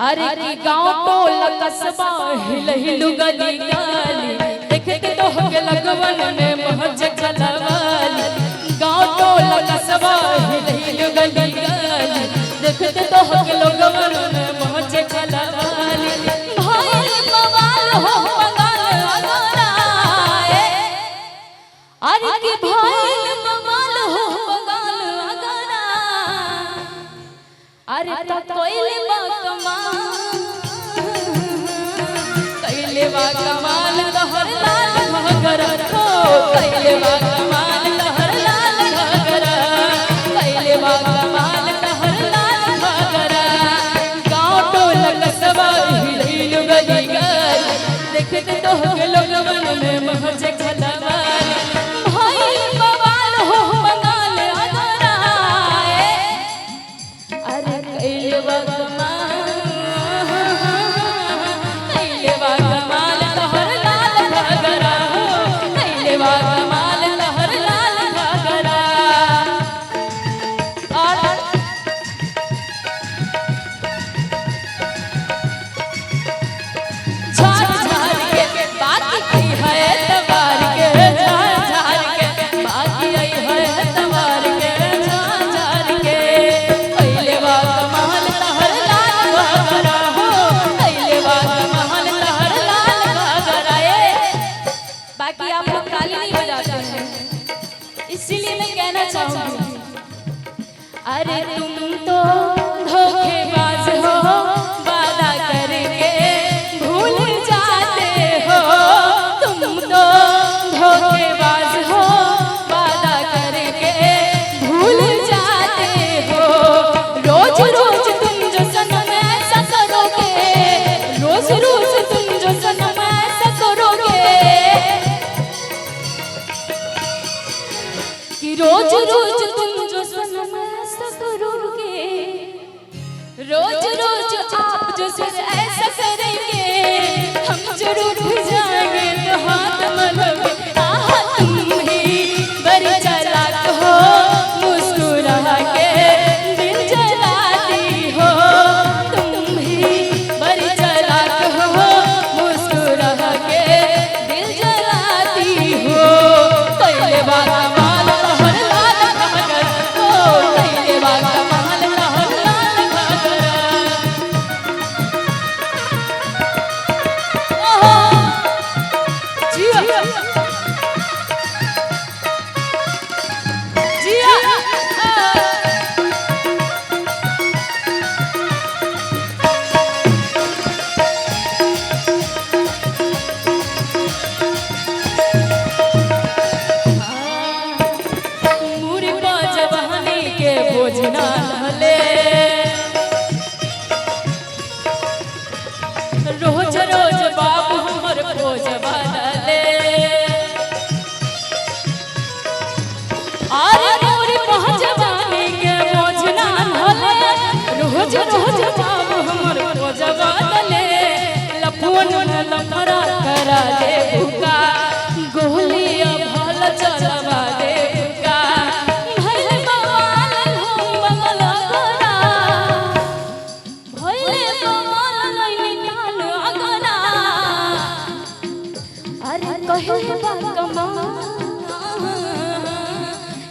अरे की गांव टोला कस्बा हिल हिल गली गली देखते तो हके लगवन में महज खलवाली। गांव टोला कस्बा हिल हिल गली गली देखते तो हके लगवन में महज खलवाली। भाई बवाल हो बंगाल अगराए अरे की भाई बवाल हो बंगाल अगरा अरे तो कोइले कमाल लहर लाल घगरा हो कैले बा कमाल लहर लाल घगरा कैले बा कमाल लहर लाल घगरा। गांव टोला कस्बा हिल हिल गली गली देखते तो हके लगवन में महज खलवाली। भाई बवाल हो बंगाल अगरा अरे कैले बा इसीलिए मैं कहना चाहूंगी अरे तुम तो धोखेबाज हो वादा करके भूल जाते हो। तुम तो धोखेबाज हो वादा करके भूल जाते हो। रोज रोज तुम जो सनम ऐसा करोगे रोज रोज तुम जो सनम ऐसा करोगे कि रोज रोज तुम जो सनम ऐसा करोगे रोज रोज आप जो सिर ऐसा करेंगे हम जरूर जाएंगे तो हाथ मलोगे। तुम ही बड़ी चालाक हो मुस्कुरा के दिल जलाती हो। तुम ही बड़ी चालाक हो मुस्कुरा के दिल जलाती हो। कैले बा भोजना हले रोज रोज बाबू हमर भोज बदले अरे मोरी पहुंच जाने के भोजना हले रोज रोज बाबू हमर भोज बदले। लफुन लफरा करा दे भूका गोली भल चलवा दे भूका।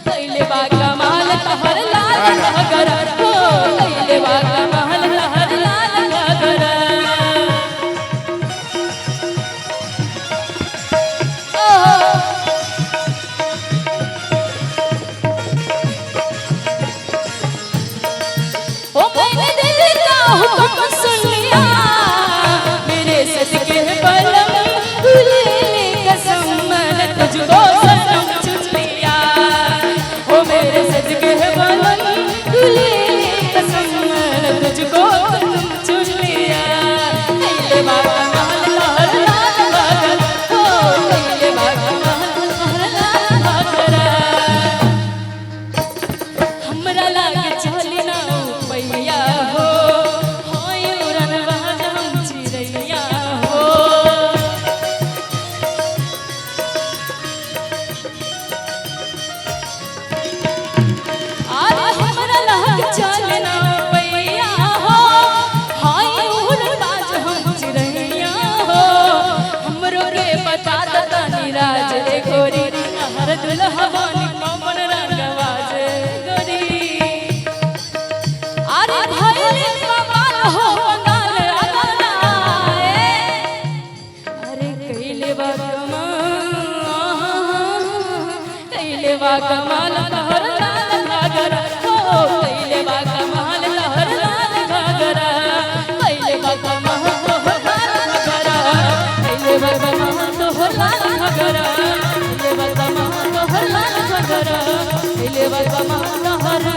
कैले बा कमाल लहर लाल घगरा हो कैले बा कमाल लहर लाल घगरा। ओ मैंने दिल का हुक्म सुन लिया मेरे सदके बलम खुले कसम मैंने तुझको सनम चुन लिया। ओ मेरे सदके बलम खुले कसम मैंने तुझको सनम चुन लिया। कैले बा कमाल लहर लाल घगरा हो कैले बा कमाल लहर लाल घगरा। हमरा लागे चली ना पैया हो होय हो बंगाल आगरा अरे कैले बा कमाल लहर लाल घाघरा हो कैले बा कमाल लहर लाल घाघरा कैले बा कमाल तोहर लाल घाघरा कैले बा कमाल तोहर लाल घाघरा कैले बा कमाल तोहर लाल घाघरा कैले बा कमाल लहर